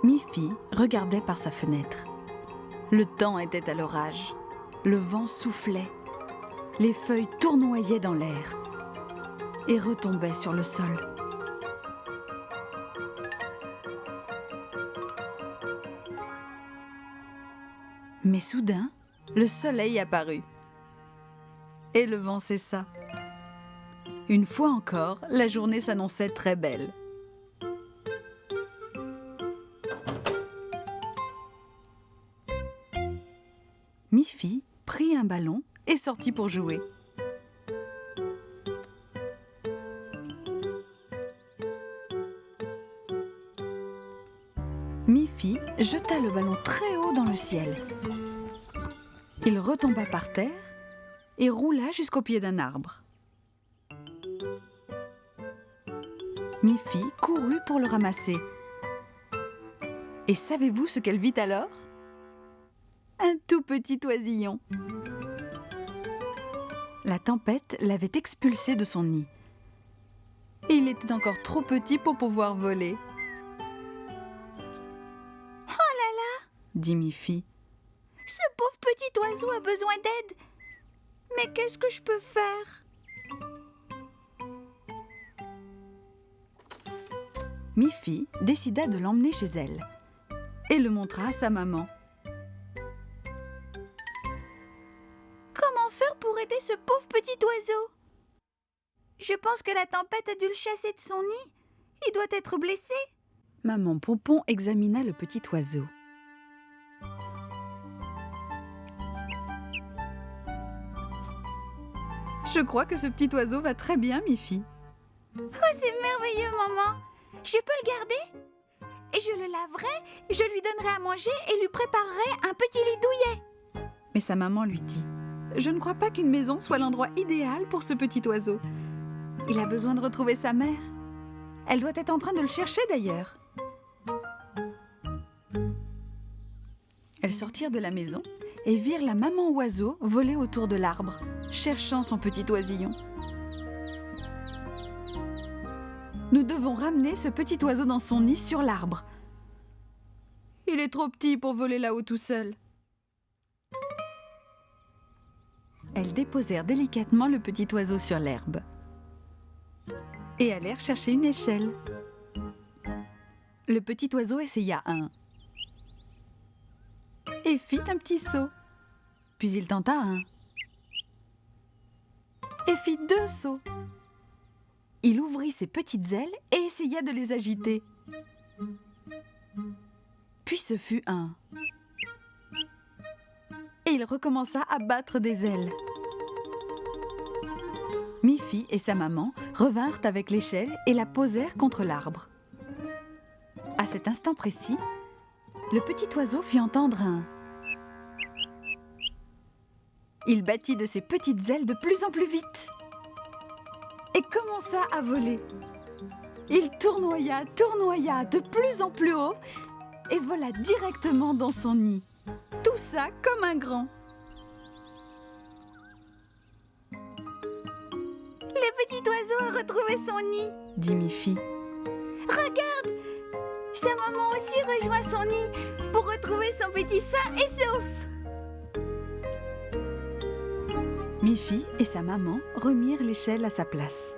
Miffy regardait par sa fenêtre. Le temps était à l'orage. Le vent soufflait. Les feuilles tournoyaient dans l'air et retombaient sur le sol. Mais soudain, le soleil apparut. Et le vent cessa. Une fois encore, la journée s'annonçait très belle. Miffy prit un ballon et sortit pour jouer. Miffy jeta le ballon très haut dans le ciel. Il retomba par terre et roula jusqu'au pied d'un arbre. Miffy courut pour le ramasser. Et savez-vous ce qu'elle vit alors ? Un tout petit oisillon. La tempête l'avait expulsé de son nid. Et il était encore trop petit pour pouvoir voler. Oh là là, dit Miffy. ce pauvre petit oiseau a besoin d'aide. Mais qu'est-ce que je peux faire ? Miffy décida de l'emmener chez elle et le montra à sa maman. Comment faire pour aider ce pauvre petit oiseau ? Je pense que la tempête a dû le chasser de son nid. Il doit être blessé. Maman Pompon examina le petit oiseau. Je crois que ce petit oiseau va très bien, Miffy. Oh, c'est merveilleux, maman. Je peux le garder ? Et je le laverai, je lui donnerai à manger et lui préparerai un petit lit douillet. Mais sa maman lui dit « Je ne crois pas qu'une maison soit l'endroit idéal pour ce petit oiseau. Il a besoin de retrouver sa mère. Elle doit être en train de le chercher d'ailleurs. » Elles sortirent de la maison et virent la maman oiseau voler autour de l'arbre, cherchant son petit oisillon. Nous devons ramener ce petit oiseau dans son nid sur l'arbre. Il est trop petit pour voler là-haut tout seul. Elles déposèrent délicatement le petit oiseau sur l'herbe et allèrent chercher une échelle. Le petit oiseau essaya un et fit un petit saut. Puis il tenta un et fit 2 sauts. Il ouvrit ses petites ailes et essaya de les agiter. Puis ce fut un. Et il recommença à battre des ailes. Miffy et sa maman revinrent avec l'échelle et la posèrent contre l'arbre. À cet instant précis, le petit oiseau fit entendre un. Il battit de ses petites ailes de plus en plus vite et commença à voler. Il tournoya de plus en plus haut et vola directement dans son nid. Tout ça comme un grand. Le petit oiseau a retrouvé son nid, dit Miffy. Regarde, sa maman aussi rejoint son nid pour retrouver son petit sain et sauf. Miffy et sa maman remirent l'échelle à sa place.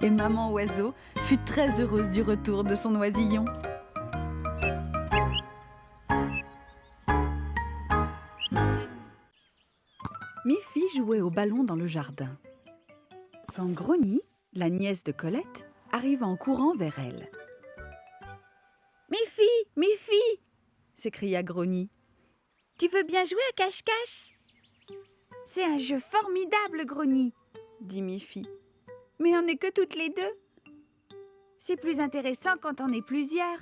Et maman oiseau fut très heureuse du retour de son oisillon. Miffy jouait au ballon dans le jardin. Quand Grogny, la nièce de Colette, arriva en courant vers elle. « Miffy, Miffy !» s'écria Grogny. « Tu veux bien jouer à cache-cache ?»« C'est un jeu formidable, Grogny !» dit Miffy. « Mais on n'est que toutes les deux. C'est plus intéressant quand on est plusieurs. »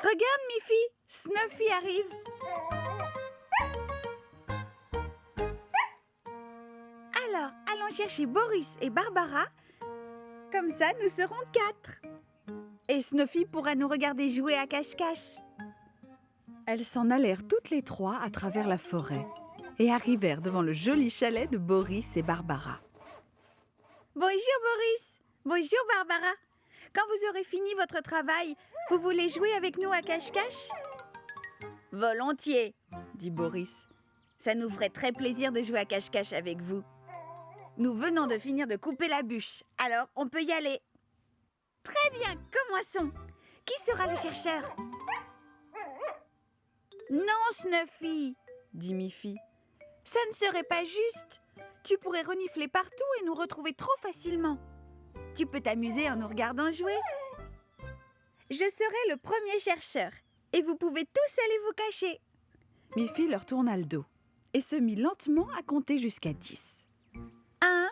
Regarde, Miffy, Snuffy arrive. Alors, allons chercher Boris et Barbara. Comme ça, nous serons 4. Et Snuffy pourra nous regarder jouer à cache-cache. Elles s'en allèrent toutes les 3 à travers la forêt et arrivèrent devant le joli chalet de Boris et Barbara. Bonjour, Boris. Bonjour Barbara. Quand vous aurez fini votre travail, vous voulez jouer avec nous à cache-cache? Volontiers, dit Boris. Ça nous ferait très plaisir de jouer à cache-cache avec vous. Nous venons de finir de couper la bûche, alors on peut y aller. Très bien, commençons. Qui sera le chercheur? Non, Snuffy, dit Miffy. Ça ne serait pas juste. Tu pourrais renifler partout et nous retrouver trop facilement. Tu peux t'amuser en nous regardant jouer. Je serai le premier chercheur et vous pouvez tous aller vous cacher. Miffy leur tourna le dos et se mit lentement à compter jusqu'à 10. 1,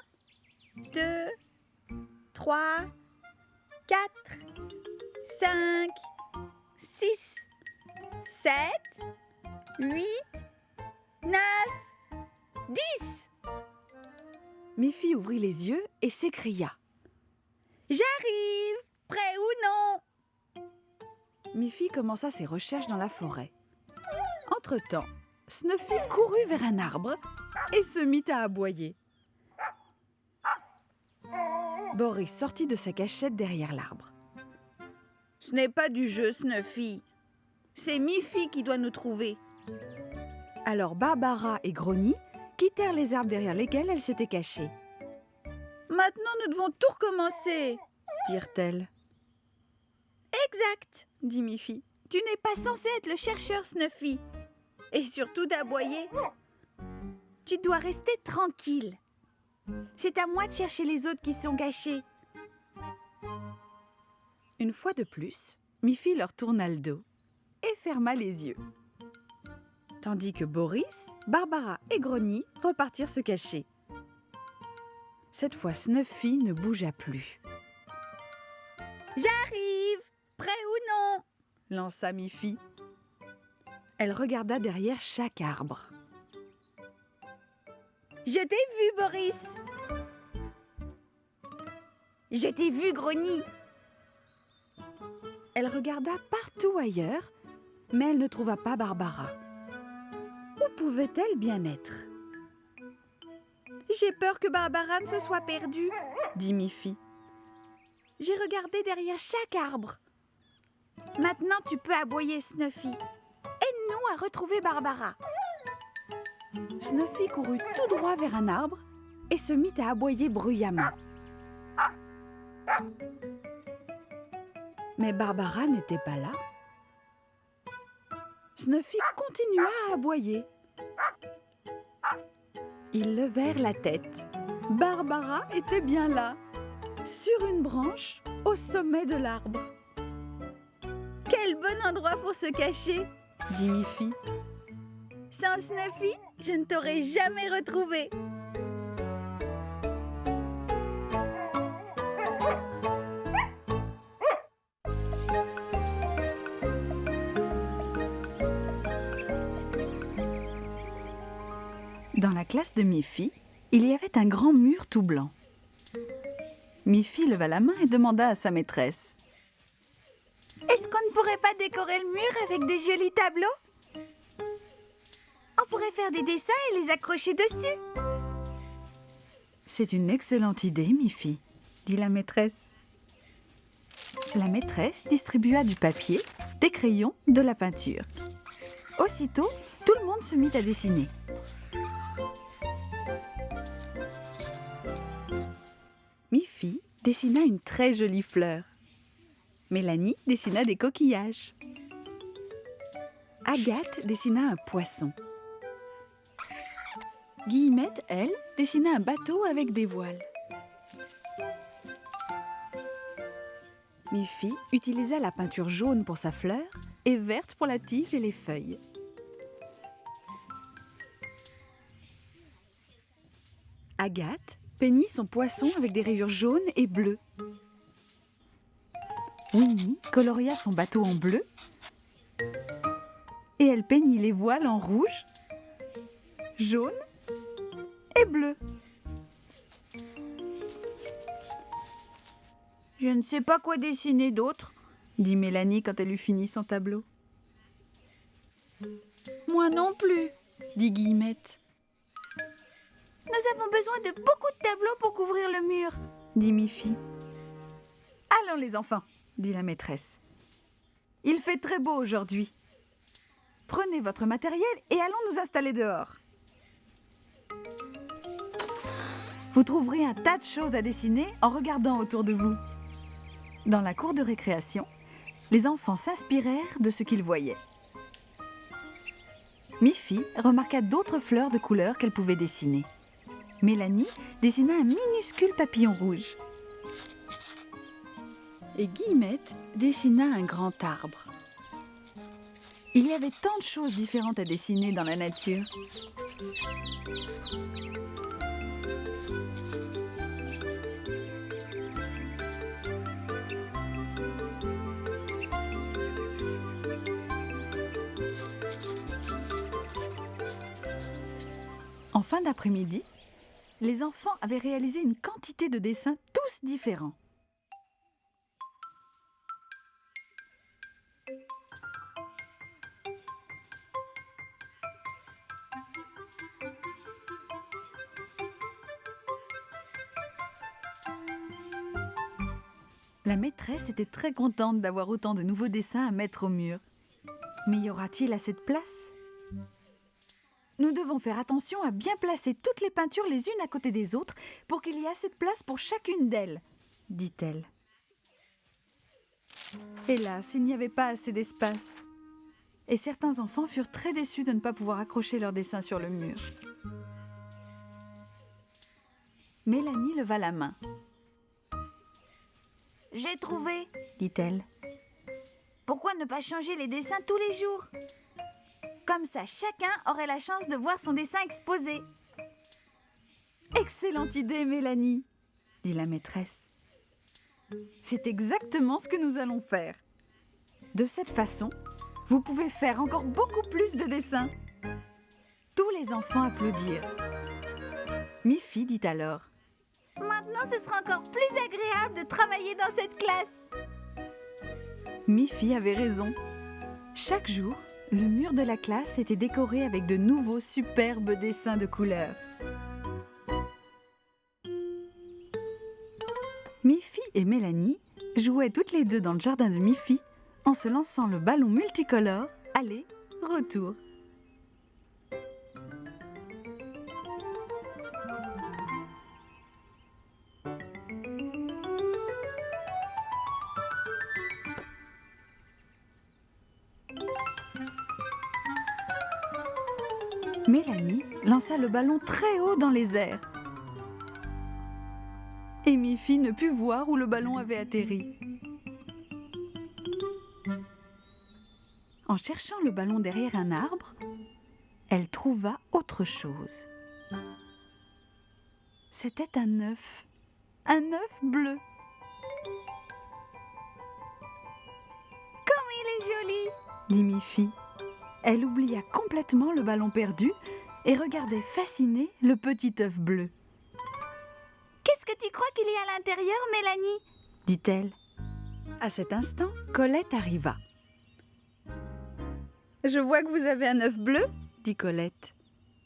2, 3, 4, 5, 6, 7, 8, 9, 10. Miffy ouvrit les yeux et s'écria. J'arrive, prêt ou non? Miffy commença ses recherches dans la forêt. Entre-temps, Snuffy courut vers un arbre et se mit à aboyer. Boris sortit de sa cachette derrière l'arbre. Ce n'est pas du jeu, Snuffy. C'est Miffy qui doit nous trouver. Alors Barbara et Grogny quittèrent les arbres derrière lesquels elles s'étaient cachées. Maintenant, nous devons tout recommencer, dirent-elles. Exact, dit Miffy. Tu n'es pas censé être le chercheur, Snuffy. Et surtout d'aboyer. Tu dois rester tranquille. C'est à moi de chercher les autres qui sont cachés. Une fois de plus, Miffy leur tourna le dos et ferma les yeux. Tandis que Boris, Barbara et Grogny repartirent se cacher. Cette fois, Snuffy ne bougea plus. J'arrive, prêt ou non? Lança Miffy. Elle regarda derrière chaque arbre. Je t'ai vu, Boris. Je t'ai vu, Grogny. Elle regarda partout ailleurs, mais elle ne trouva pas Barbara. Où pouvait-elle bien être? J'ai peur que Barbara ne se soit perdue, dit Miffy. J'ai regardé derrière chaque arbre. Maintenant, tu peux aboyer, Snuffy. Aide-nous à retrouver Barbara. Snuffy courut tout droit vers un arbre et se mit à aboyer bruyamment. Mais Barbara n'était pas là. Snuffy continua à aboyer. Ils levèrent la tête. Barbara était bien là, sur une branche, au sommet de l'arbre. Quel bon endroit pour se cacher, dit Miffy. Sans Snuffy, je ne t'aurais jamais retrouvé. Dans la classe de Miffy, il y avait un grand mur tout blanc. Miffy leva la main et demanda à sa maîtresse. Est-ce qu'on ne pourrait pas décorer le mur avec de jolis tableaux? On pourrait faire des dessins et les accrocher dessus. C'est une excellente idée, Miffy, dit la maîtresse. La maîtresse distribua du papier, des crayons, de la peinture. Aussitôt, tout le monde se mit à dessiner. Miffy dessina une très jolie fleur. Mélanie dessina des coquillages. Agathe dessina un poisson. Guillemette, elle, dessina un bateau avec des voiles. Miffy utilisa la peinture jaune pour sa fleur et verte pour la tige et les feuilles. Agathe peignit son poisson avec des rayures jaunes et bleues. Winnie coloria son bateau en bleu et elle peignit les voiles en rouge, jaune et bleu. Je ne sais pas quoi dessiner d'autre, dit Mélanie quand elle eut fini son tableau. Moi non plus, dit Guillemette. Nous avons besoin de beaucoup de tableaux pour couvrir le mur, dit Miffy. Bien, les enfants, dit la maîtresse. Il fait très beau aujourd'hui. Prenez votre matériel et allons nous installer dehors. Vous trouverez un tas de choses à dessiner en regardant autour de vous. Dans la cour de récréation, les enfants s'inspirèrent de ce qu'ils voyaient. Miffy remarqua d'autres fleurs de couleur qu'elle pouvait dessiner. Mélanie dessina un minuscule papillon rouge. Et Guillemette dessina un grand arbre. Il y avait tant de choses différentes à dessiner dans la nature. En fin d'après-midi, les enfants avaient réalisé une quantité de dessins tous différents. La maîtresse était très contente d'avoir autant de nouveaux dessins à mettre au mur. Mais y aura-t-il assez de place ? Nous devons faire attention à bien placer toutes les peintures les unes à côté des autres pour qu'il y ait assez de place pour chacune d'elles, dit-elle. Hélas, il n'y avait pas assez d'espace. Et certains enfants furent très déçus de ne pas pouvoir accrocher leurs dessins sur le mur. Mélanie leva la main. « J'ai trouvé !» dit-elle. « Pourquoi ne pas changer les dessins tous les jours ? Comme ça, chacun aurait la chance de voir son dessin exposé. » Excellente idée, Mélanie, dit la maîtresse. C'est exactement ce que nous allons faire. De cette façon, vous pouvez faire encore beaucoup plus de dessins. Tous les enfants applaudirent. Miffy dit alors: « Maintenant, ce sera encore plus agréable de travailler dans cette classe. » Miffy avait raison. Chaque jour, le mur de la classe était décoré avec de nouveaux superbes dessins de couleurs. Miffy et Mélanie jouaient toutes les deux dans le jardin de Miffy en se lançant le ballon multicolore aller-retour. Mélanie lança le ballon très haut dans les airs. Et Miffy ne put voir où le ballon avait atterri. En cherchant le ballon derrière un arbre, elle trouva autre chose. C'était un œuf bleu. « Comme il est joli !» dit Miffy. Elle oublia complètement le ballon perdu et regardait fascinée le petit œuf bleu. « Qu'est-ce que tu crois qu'il y a à l'intérieur, Mélanie ?» dit-elle. À cet instant, Colette arriva. « Je vois que vous avez un œuf bleu, » dit Colette.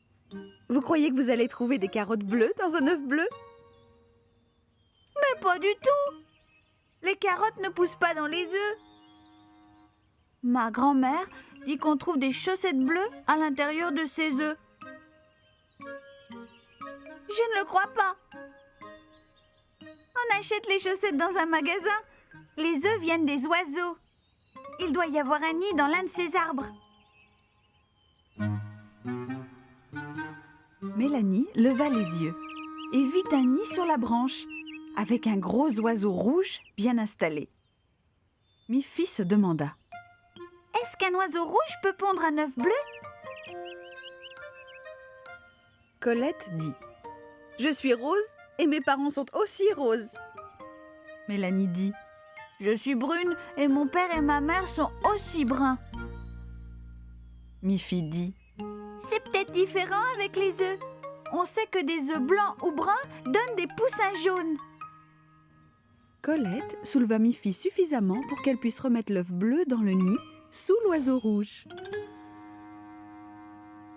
« Vous croyez que vous allez trouver des carottes bleues dans un œuf bleu ? » Mais pas du tout! Les carottes ne poussent pas dans les œufs. Ma grand-mère dit qu'on trouve des chaussettes bleues à l'intérieur de ces œufs. Je ne le crois pas. On achète les chaussettes dans un magasin. Les œufs viennent des oiseaux. Il doit y avoir un nid dans l'un de ces arbres. Mélanie leva les yeux et vit un nid sur la branche avec un gros oiseau rouge bien installé. Miffy se demanda: Est-ce qu'un oiseau rouge peut pondre un œuf bleu ? Colette dit: Je suis rose et mes parents sont aussi roses. Mélanie dit: Je suis brune et mon père et ma mère sont aussi bruns. Miffy dit: C'est peut-être différent avec les œufs. On sait que des œufs blancs ou bruns donnent des poussins jaunes. Colette souleva Miffy suffisamment pour qu'elle puisse remettre l'œuf bleu dans le nid sous l'oiseau rouge.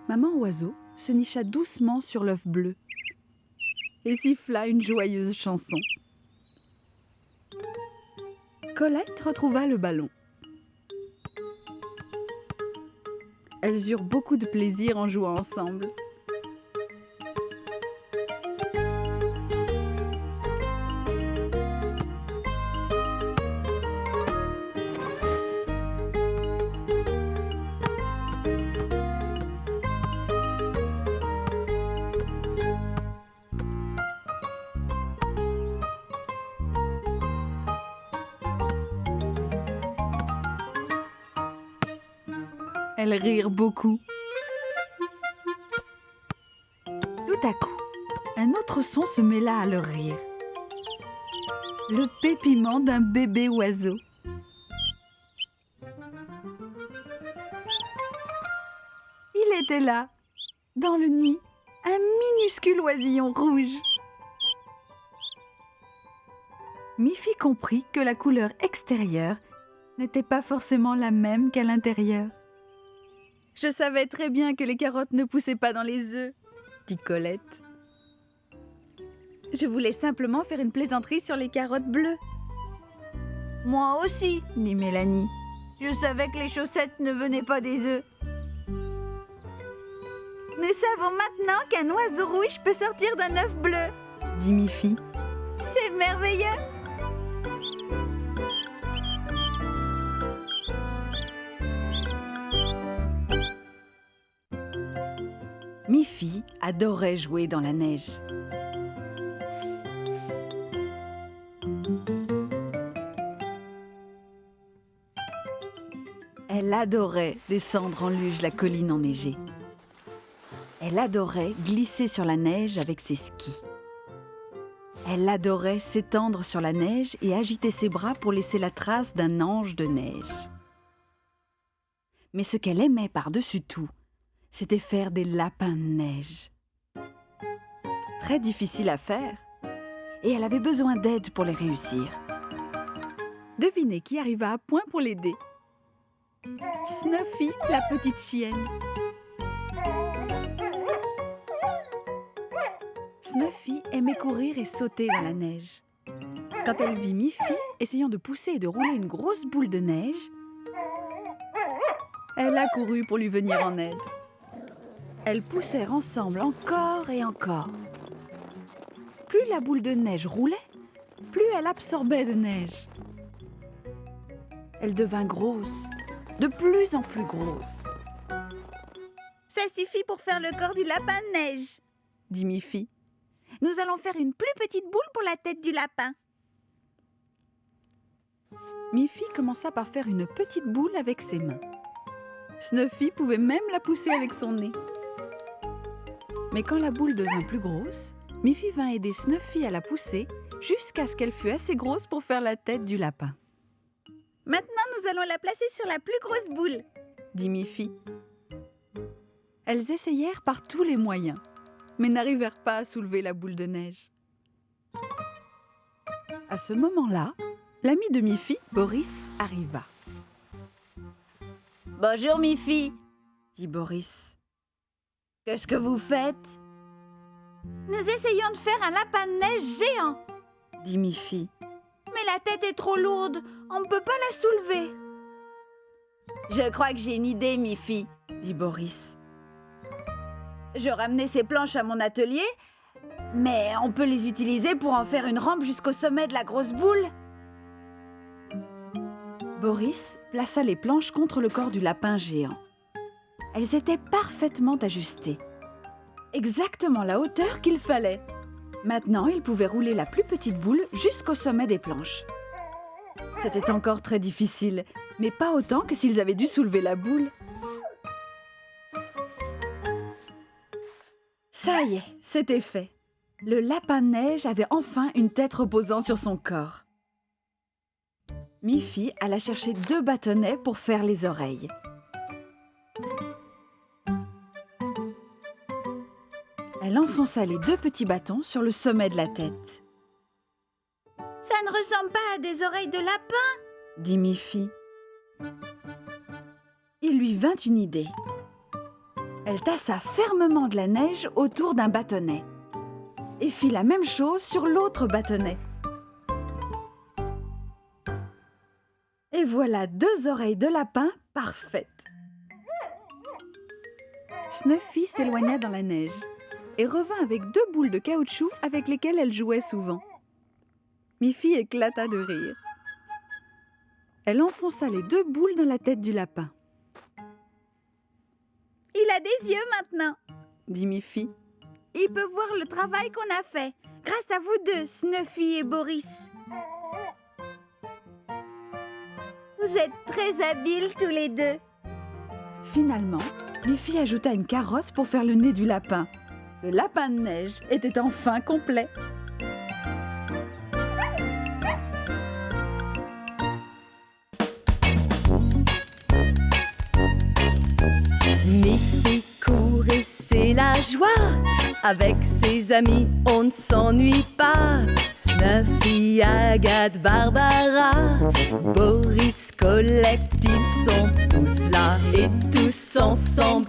Maman oiseau se nicha doucement sur l'œuf bleu et siffla une joyeuse chanson. Colette retrouva le ballon. Elles eurent beaucoup de plaisir en jouant ensemble. Elles rirent beaucoup. Tout à coup, un autre son se mêla à leur rire. Le pépiment d'un bébé oiseau. Il était là, dans le nid, un minuscule oisillon rouge. Miffy comprit que la couleur extérieure n'était pas forcément la même qu'à l'intérieur. « Je savais très bien que les carottes ne poussaient pas dans les œufs, » dit Colette. « Je voulais simplement faire une plaisanterie sur les carottes bleues. »« Moi aussi, dit Mélanie. je savais que les chaussettes ne venaient pas des œufs. Nous savons maintenant qu'un oiseau rouge peut sortir d'un œuf bleu. Dit Miffy. C'est merveilleux. Miffy adorait jouer dans la neige. Elle adorait descendre en luge la colline enneigée. Elle adorait glisser sur la neige avec ses skis. Elle adorait s'étendre sur la neige et agiter ses bras pour laisser la trace d'un ange de neige. Mais ce qu'elle aimait par-dessus tout, c'était faire des lapins de neige. Très difficile à faire, et elle avait besoin d'aide pour les réussir. Devinez qui arriva à point pour l'aider. Snuffy, la petite chienne. Snuffy aimait courir et sauter dans la neige. Quand elle vit Miffy essayant de pousser et de rouler une grosse boule de neige, elle accourut pour lui venir en aide. Elles poussèrent ensemble encore et encore. Plus la boule de neige roulait, plus elle absorbait de neige. Elle devint grosse, de plus en plus grosse. « Ça suffit pour faire le corps du lapin de neige, » dit Miffy. « Nous allons faire une plus petite boule pour la tête du lapin. » Miffy commença par faire une petite boule avec ses mains. Snuffy pouvait même la pousser avec son nez. Mais quand la boule devint plus grosse, Miffy vint aider Snuffy à la pousser jusqu'à ce qu'elle fût assez grosse pour faire la tête du lapin. « Maintenant, nous allons la placer sur la plus grosse boule, » dit Miffy. Elles essayèrent par tous les moyens, mais n'arrivèrent pas à soulever la boule de neige. À ce moment-là, l'ami de Miffy, Boris, arriva. « Bonjour Miffy, » dit Boris. « Qu'est-ce que vous faites ?»« Nous essayons de faire un lapin de neige géant, » dit Miffy. « Mais la tête est trop lourde, on ne peut pas la soulever. »« Je crois que j'ai une idée, Miffy, » dit Boris. « Je ramenais ces planches à mon atelier, mais on peut les utiliser pour en faire une rampe jusqu'au sommet de la grosse boule. » Boris plaça les planches contre le corps du lapin géant. Elles étaient parfaitement ajustées. Exactement la hauteur qu'il fallait. Maintenant, il pouvait rouler la plus petite boule jusqu'au sommet des planches. C'était encore très difficile, mais pas autant que s'ils avaient dû soulever la boule. Ça y est, c'était fait. Le lapin de neige avait enfin une tête reposant sur son corps. Miffy alla chercher 2 bâtonnets pour faire les oreilles. Elle enfonça les 2 petits bâtons sur le sommet de la tête. « Ça ne ressemble pas à des oreilles de lapin, » dit Miffy. Il lui vint une idée. Elle tassa fermement de la neige autour d'un bâtonnet et fit la même chose sur l'autre bâtonnet. Et voilà 2 oreilles de lapin parfaites. Snuffy s'éloigna dans la neige et revint avec 2 boules de caoutchouc avec lesquelles elle jouait souvent. Miffy éclata de rire. Elle enfonça les 2 boules dans la tête du lapin. « Il a des yeux maintenant !» dit Miffy. « Il peut voir le travail qu'on a fait, grâce à vous deux, Snuffy et Boris. » Vous êtes très habiles tous les deux. Finalement, Miffy ajouta une carotte pour faire le nez du lapin. Le lapin de neige était enfin complet. Miffy court et c'est la joie. Avec ses amis, on ne s'ennuie pas. Snuffy, Agathe, Barbara, Boris, Colette, ils sont tous là. Et tous ensemble,